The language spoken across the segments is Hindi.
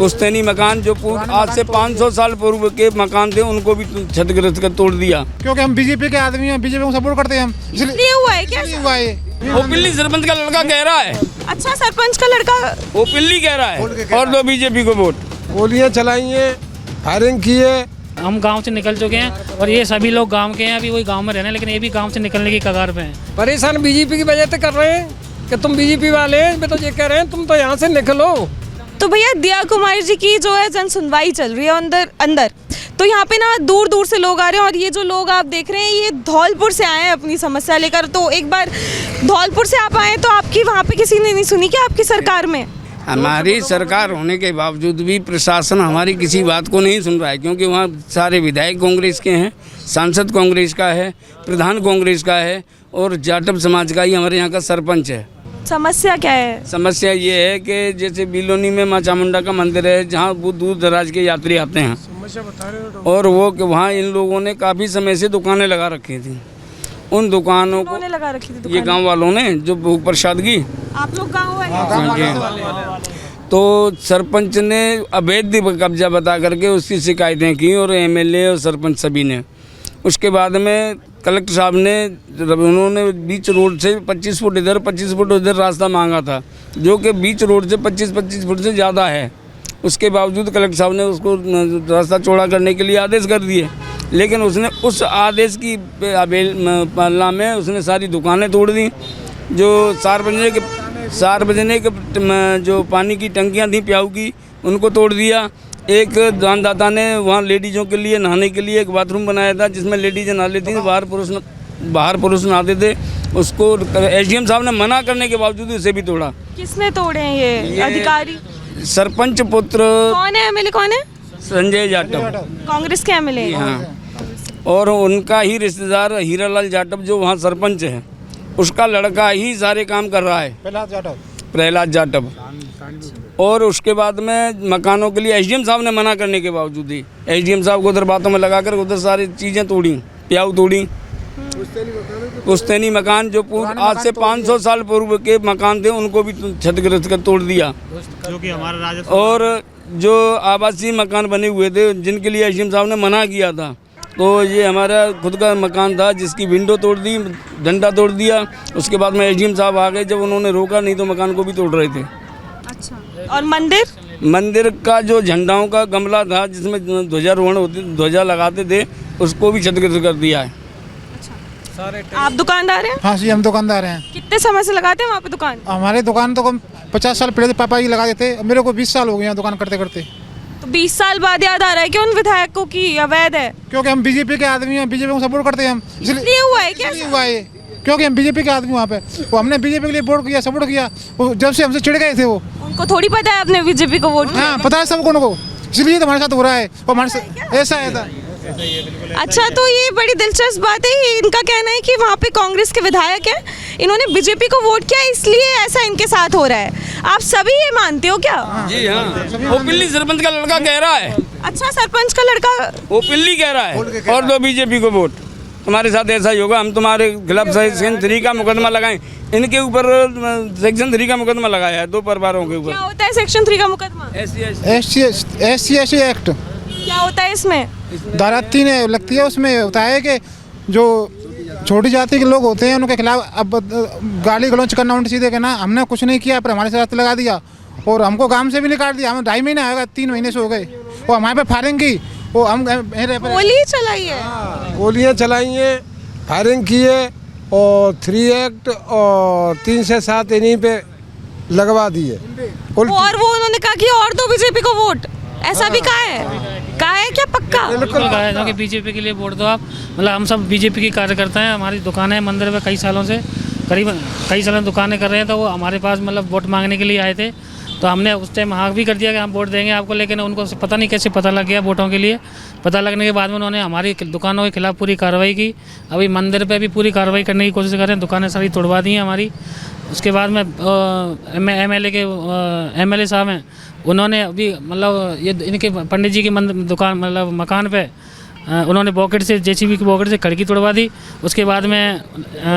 पुश्तैनी मकान जो आज से 500 साल पूर्व के मकान थे उनको भी क्षतिग्रस्त कर तोड़ दिया। क्योंकि हम बीजेपी के आदमी हैं, बीजेपी को सपोर्ट करते हैं हम, इसलिए हुआ है क्या? हुआ है। वो पिल्ली सरपंच का लड़का कह रहा है। अच्छा, सरपंच का लड़का वो पिल्ली कह रहा है और दो बीजेपी को वोट। गोलियां चलाई हैं, फायरिंग की है। हम गांव से निकल चुके हैं और ये सभी लोग गांव के हैं, अभी वही गांव में रहने, लेकिन ये भी गांव से निकलने की कगार पे हैं। परेशान बीजेपी की वजह से कर रहे हैं कि तुम बीजेपी वाले हैं, वे तो ये कह रहे हैं तुम तो यहाँ से निकलो। तो भैया दिया कुमारी जी की जो है जन सुनवाई चल रही है अंदर तो यहाँ पे ना दूर दूर से लोग आ रहे हैं और ये जो लोग आप देख रहे हैं ये धौलपुर से आए हैं अपनी समस्या लेकर। तो एक बार धौलपुर से आप आए तो आपकी वहाँ पे किसी ने नहीं सुनी क्या आपकी सरकार में? हमारी सरकार होने के बावजूद भी प्रशासन हमारी किसी बात को नहीं सुन रहा है, क्योंकि वहाँ सारे विधायक कांग्रेस के हैं, सांसद कांग्रेस का है, प्रधान कांग्रेस का है और जाटव समाज का ही हमारे यहाँ का सरपंच है। समस्या क्या है? समस्या ये है कि जैसे बिलोनी में माँ चामुंडा का मंदिर है जहाँ वो दूर दराज के यात्री आते हैं और वो वहाँ इन लोगों ने काफ़ी समय से दुकानें लगा रखी थी। उन दुकानों को लगा रखी थी ये गांव वालों ने जो भोग प्रसाद की, आप लोग गाँव वाले? तो सरपंच ने अवैध कब्जा बता करके उसकी शिकायतें की और एमएलए और सरपंच सभी ने। उसके बाद में कलेक्टर साहब ने उन्होंने बीच रोड से 25 फुट इधर 25 फुट उधर रास्ता मांगा था, जो कि बीच रोड से 25 फुट से ज़्यादा है। उसके बावजूद कलेक्टर साहब ने उसको रास्ता चौड़ा करने के लिए आदेश कर दिए, लेकिन उसने उस आदेश की पालना में उसने सारी दुकानें तोड़ दी। जो सार्वजनिक जो पानी की टंकियाँ थी प्याऊ की, उनको तोड़ दिया। एक दानदाता ने वहाँ लेडीज़ों के लिए नहाने के लिए एक बाथरूम बनाया था जिसमें लेडीज़ें नहा लेती थी, बाहर पुरुष नहाते थे। उसको एसडीएम साहब ने मना करने के बावजूद उसे भी तोड़ा। किसने तोड़े हैं ये अधिकारी? सरपंच पुत्र। कौन है एमएलए? कौन है? संजय जाटव, कांग्रेस के एमएलए। हाँ, और उनका ही रिश्तेदार हीरालाल जाटव जो वहाँ सरपंच है, उसका लड़का ही सारे काम कर रहा है, प्रहलाद जाटव। और उसके बाद में मकानों के लिए एसडीएम साहब ने मना करने के बावजूद ही एसडीएम साहब को उधर बातों में लगाकर उधर सारी चीज़ें तोड़ी, प्याऊ तोड़ी। पुश्तैनी मकान जो आज से 500 साल पूर्व के मकान थे उनको भी क्षतिग्रस्त कर तोड़ दिया। जो कि हमारा राजस्व और जो आवासीय मकान बने हुए थे जिनके लिए एसडीएम साहब ने मना किया था, तो ये हमारा खुद का मकान था जिसकी विंडो तोड़ दी, डंडा तोड़ दिया। उसके बाद में एसडीएम साहब आ गए जब उन्होंने रोका, नहीं तो मकान को भी तोड़ रहे थे। अच्छा, और मंदिर का जो झंडाओं का गमला था जिसमें ध्वजारोहण होते, ध्वजा लगाते थे, उसको भी क्षतिग्रस्त कर दिया है। आप दुकानदार हैं? हाँ जी, हम दुकानदार हैं। कितने समय से लगाते हैं वहाँ पे दुकान? हमारे दुकान तो कम 50 साल पहले पापा जी लगा देते, मेरे को 20 साल हो गए हैं दुकान करते करते। तो 20 साल बाद याद आ रहा है कि उन विधायकों की अवैध है? क्योंकि हम बीजेपी के आदमी हैं, बीजेपी को सपोर्ट करते हैं हम, इसलिए हुआ है क्या? हुआ है। क्योंकि हम बीजेपी के आदमी वहाँ पे, वो हमने बीजेपी के लिए वोट किया, सपोर्ट किया। वो जब से हमसे चिढ़ गए थे वो। उनको थोड़ी पता है आपने बीजेपी को वोट किया? हाँ, पता है सबको उनको, इसलिए तो हमारे साथ हो रहा है। वो हमारे साथ ऐसा है। अच्छा, तो ये बड़ी दिलचस्प बात है। इनका कहना है कि वहाँ पे कांग्रेस के विधायक हैं, इन्होंने बीजेपी को वोट किया इसलिए ऐसा इनके साथ हो रहा है। आप सभी ये मानते हो क्या? जी हाँ, वो पिल्ली सरपंच का लड़का कह रहा है। अच्छा, सरपंच का लड़का वो पिल्ली कह रहा है और दो बीजेपी को वोट। हमारे साथ ऐसा ही होगा, हम तुम्हारे खिलाफ सेक्शन 3 का मुकदमा लगाएं। इनके ऊपर सेक्शन 3 का मुकदमा लगाया है 2 परिवारों के ऊपर। क्या होता है सेक्शन 3 का मुकदमा? SC एक्ट क्या होता है इसमें? धारा 3 लगती है, उसमें होता है कि जो छोटी जाति के लोग होते हैं उनके खिलाफ अब गाली गलौज करना, उल्टे सीधे कहना, हमने कुछ नहीं किया पर हमारे साथ लगा दिया और हमको काम से भी निकाल दिया। हमें 2.5 महीने आएगा, 3 महीने से हो गए। वो हमारे पे फायरिंग की, वो हम गोली चलाई है। गोलियां चलाई हैं, फायरिंग की है और 3 एक्ट और 3 से 7 इन्हीं पे लगवा दिए। और वो उन्होंने कहा कि और दो बीजेपी को वोट, ऐसा भी कहा है क्या? पक्का बिल्कुल कहा है कि बीजेपी के लिए वोट दो आप। मतलब हम सब बीजेपी के कार्यकर्ता हैं, हमारी दुकानें मंदिर में कई सालों से कई सालों दुकानें कर रहे हैं, तो वो हमारे पास मतलब वोट मांगने के लिए आए थे। तो हमने उस टाइम हाँ भी कर दिया कि हम वोट देंगे आपको, लेकिन उनको पता नहीं कैसे पता लग गया वोटों के लिए। पता लगने के बाद में उन्होंने हमारी दुकानों के खिलाफ पूरी कार्रवाई की। अभी मंदिर पे भी पूरी कार्रवाई करने की कोशिश कर रहे हैं, दुकानें सारी तोड़वा दी हैं हमारी। उसके बाद में एमएलए साहब हैं, उन्होंने अभी मतलब ये इनके पंडित जी की दुकान मतलब मकान पे उन्होंने बॉकेट से जेसीबी की बॉकेट से खिड़की तोड़वा दी। उसके बाद में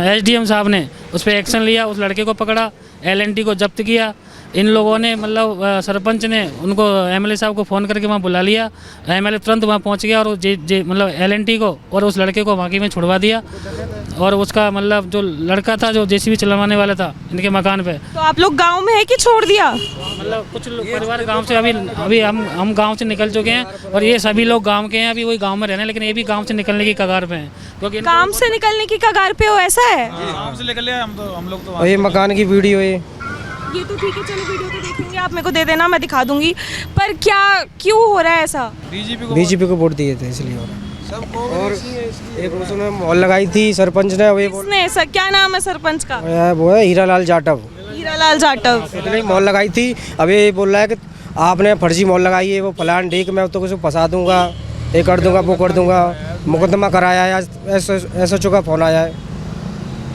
एसडीएम साहब ने उस पर एक्शन लिया, उस लड़के को पकड़ा, LNT को जब्त किया। इन लोगों ने मतलब सरपंच ने उनको एमएलए साहब को फ़ोन करके वहाँ बुला लिया। एमएलए तुरंत वहाँ पहुँच गया और मतलब एलएनटी को और उस लड़के को बाकी में छुड़वा दिया। और उसका मतलब जो लड़का था जो जेसीबी चलवाने वाला था इनके मकान पे। तो आप लोग गांव में है कि छोड़ दिया? मतलब कुछ लोग परिवार गांव से अभी हम गांव से निकल चुके हैं और ये सभी लोग गांव के हैं, अभी वही गांव में रहने, लेकिन ये भी गांव से निकलने की कगार पे हैं। क्योंकि काम से निकलने की कगार पे हो, ऐसा है? गाँव से निकले हम लोग तो ये मकान की वीडियो है। ये तो ठीक है, चलो वीडियो तो देखेंगे, आप मेरे को दे देना, मैं दिखा दूंगी। पर क्या क्यों हो रहा है ऐसा? बीजेपी को वोट दिए थे इसलिए। और एक उसने मॉल लगाई थी सरपंच ने, किसने ऐसा? क्या नाम है सरपंच का? वो है हीरालाल जाटव। हीरालाल जाटव इतनी मॉल लगाई थी, अब ये बोल रहा है कि आपने फर्जी मॉल लगाई है, वो फलान ठीक, मैं तो कुछ फंसा दूंगा, ये कर दूंगा, वो कर दूंगा। मुकदमा कराया है, SHO का फोन आया है।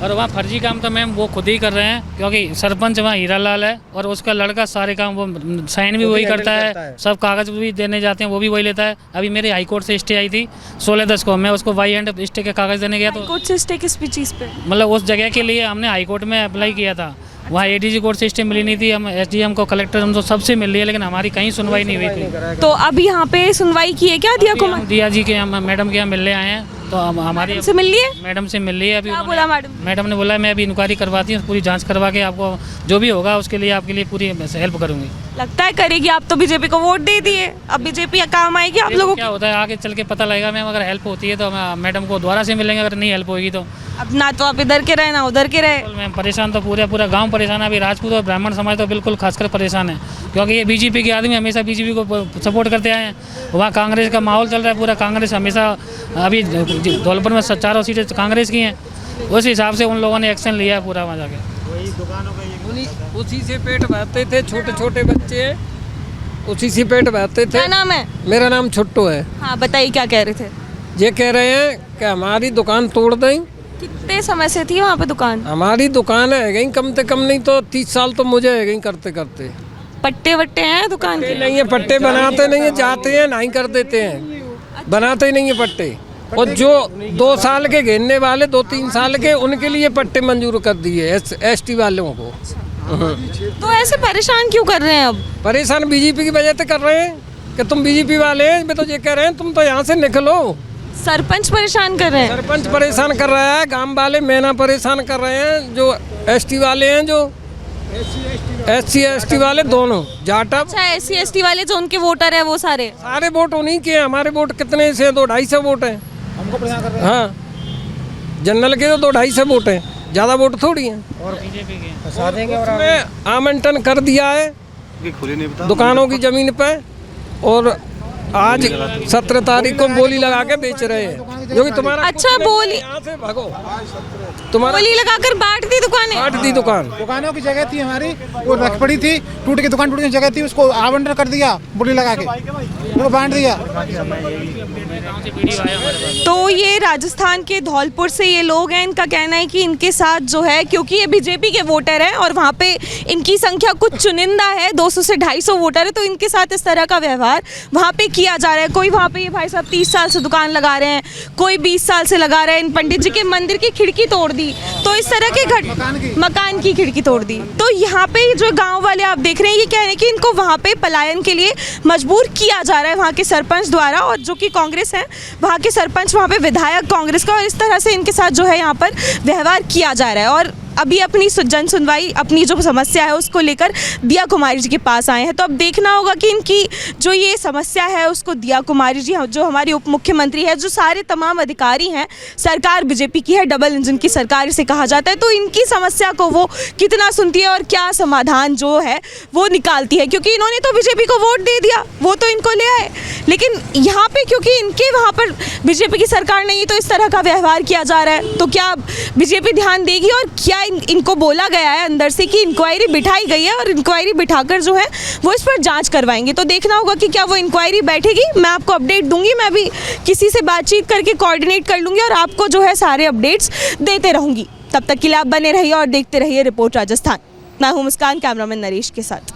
और वहाँ फर्जी काम तो मैम वो खुद ही कर रहे हैं, क्योंकि सरपंच वहाँ हीरालाल है और उसका लड़का सारे काम वो साइन भी वही करता है, सब कागज़ भी देने जाते हैं वो भी वही लेता है। अभी मेरे हाई कोर्ट से स्टे आई थी 16/10 को, मैं उसको वाई एंड स्टे के कागज़ देने गया। तो कोर्ट से स्टे किस चीज़ पे? मतलब उस जगह के लिए हमने हाई कोर्ट में अप्लाई किया था, वहाँ ADG कोर्ट से स्टे मिली नहीं थी। हम SDM को, कलेक्टर, हम तो सबसे मिल रही है, लेकिन हमारी कहीं सुनवाई नहीं हुई थी। तो अब यहाँ पे सुनवाई की है क्या दिया कुमार? दिया जी के मैडम के यहाँ मिलने आए हैं, तो हमारी से मिल लिए? मैडम से मिल रही है। अभी क्या बोला मैडम? मैडम ने बोला मैं अभी इंक्वायरी करवाती हूँ, पूरी जांच करवा के आपको जो भी होगा उसके लिए आपके लिए पूरी हेल्प करूँगी। लगता है करेगी। आप तो बीजेपी को वोट दे दिए, अब बीजेपी काम आएगी आप लोगों क्या होता है आगे चल के पता लगेगा मैम। अगर हेल्प होती है तो मैडम को दोबारा से मिलेंगे, अगर नहीं हेल्प होगी तो अब ना तो आप इधर के रहे ना उधर के रहे। मैम परेशान तो पूरा गांव परेशान है। अभी राजपूत और ब्राह्मण समाज तो बिल्कुल खासकर परेशान है, क्योंकि ये बीजेपी के आदमी हमेशा बीजेपी को सपोर्ट करते आए हैं। वहाँ कांग्रेस का माहौल चल रहा है, पूरा कांग्रेस हमेशा, अभी धौलपुर में 4 सीटें कांग्रेस की हैं, उस हिसाब से उन लोगों ने एक्शन लिया है पूरा वहाँ जाके। उसी से पेट भरते थे, छोटे छोटे बच्चे उसी से पेट भरते थे। क्या नाम है? मेरा नाम छुट्टू है। हाँ बताइए, क्या कह रहे थे? ये कह रहे हैं कि हमारी दुकान तोड़ दें। कितने समय से थी वहाँ पे दुकान? हमारी दुकान है गई कम से कम नहीं तो 30 साल तो मुझे है गई करते करते। पट्टे वट्टे हैं दुकान के? नहीं है, पट्टे बनाते नहीं है, जाते हैं नहीं कर देते हैं, बनाते ही नहीं है पट्टे। और जो 2 साल के घेरने वाले 2-3 साल के, उनके लिए पट्टे मंजूर कर दिए ST वालों को। तो ऐसे परेशान क्यों कर रहे हैं अब? परेशान बीजेपी की वजह से कर रहे हैं कि तुम बीजेपी वाले हैं। मैं तो ये कह रहे हैं तुम तो यहाँ से निकलो। सरपंच परेशान कर रहे हैं? सरपंच परेशान कर रहा है, गांव वाले मैना परेशान कर रहे हैं, जो ST वाले हैं, जो SC ST वाले दोनों जाटा। अच्छा, SC ST वाले जो उनके वोटर है वो सारे वोट उन्हीं के हैं। हमारे वोट कितने से 200-250 वोट हैं। हमको परेशान कर रहे हैं। हाँ, जनरल के तो 250 वोट हैं, ज़्यादा वोट थोड़ी हैं। और फंसा देंगे। और उसमें आवंटन कर दिया है दुकानों की ज़मीन पे, और आज 17 तारीख को बोली लगा के बेच रहे हैं, जो कि तुम्हारा। अच्छा, बोली यहाँ से भागो, तुम्हारा बोली लगाकर बांट दी दुकानें? बांट दी दुकान। दुकानों की जगह थी हमारी, वो रख पड़ी थी, टूट के दुकान, टूट की जगह थी, उसको आवंटन कर दिया, बोली लगा के वो बांट दिया। तो ये राजस्थान के धौलपुर से ये लोग हैं, इनका कहना है कि इनके साथ जो है, क्योंकि ये बीजेपी के वोटर हैं और वहाँ पे इनकी संख्या कुछ चुनिंदा है, 200 से 250 वोटर है, तो इनके साथ इस तरह का व्यवहार वहाँ पे किया जा रहा है। कोई वहाँ पे ये भाई साहब 30 साल से दुकान लगा रहे हैं, कोई 20 साल से लगा रहे हैं। इन पंडित जी के मंदिर की खिड़की तोड़ दी, तो इस तरह के मकान की खिड़की तोड़ दी। तो यहाँ पे जो गाँव वाले आप देख रहे हैं, ये कह रहे हैं कि इनको वहाँ पे पलायन के लिए मजबूर किया जा रहा है वहाँ के सरपंच द्वारा, और जो कि कांग्रेस है वहाँ के सरपंच, वहाँ पे विधायक कांग्रेस का, और इस तरह से इनके साथ जो है यहाँ पर व्यवहार किया जा रहा है। और अभी अपनी जन सुनवाई, अपनी जो समस्या है उसको लेकर दिया कुमारी जी के पास आए हैं। तो अब देखना होगा कि इनकी जो ये समस्या है उसको दिया कुमारी जी, जो हमारी उप मुख्यमंत्री है, जो सारे तमाम अधिकारी हैं, सरकार बीजेपी की है, डबल इंजन की सरकार इसे कहा जाता है, तो इनकी समस्या को वो कितना सुनती है और क्या समाधान जो है वो निकालती है। क्योंकि इन्होंने तो बीजेपी को वोट दे दिया, वो तो इनको ले आए, लेकिन यहाँ पे क्योंकि इनके वहाँ पर बीजेपी की सरकार नहीं है, तो इस तरह का व्यवहार किया जा रहा है। तो क्या बीजेपी ध्यान देगी, और क्या इनको बोला गया है अंदर से कि इंक्वायरी बिठाई गई है और इंक्वायरी बिठाकर जो है वो इस पर जांच करवाएंगे। तो देखना होगा कि क्या वो इंक्वायरी बैठेगी। मैं आपको अपडेट दूंगी, मैं भी किसी से बातचीत करके कोऑर्डिनेट कर लूँगी और आपको जो है सारे अपडेट्स देते रहूँगी। तब तक के लिए आप बने रहिए और देखते रहिए रिपोर्ट राजस्थान। मैं हूँ मुस्कान, कैमरामैन नरेश के साथ।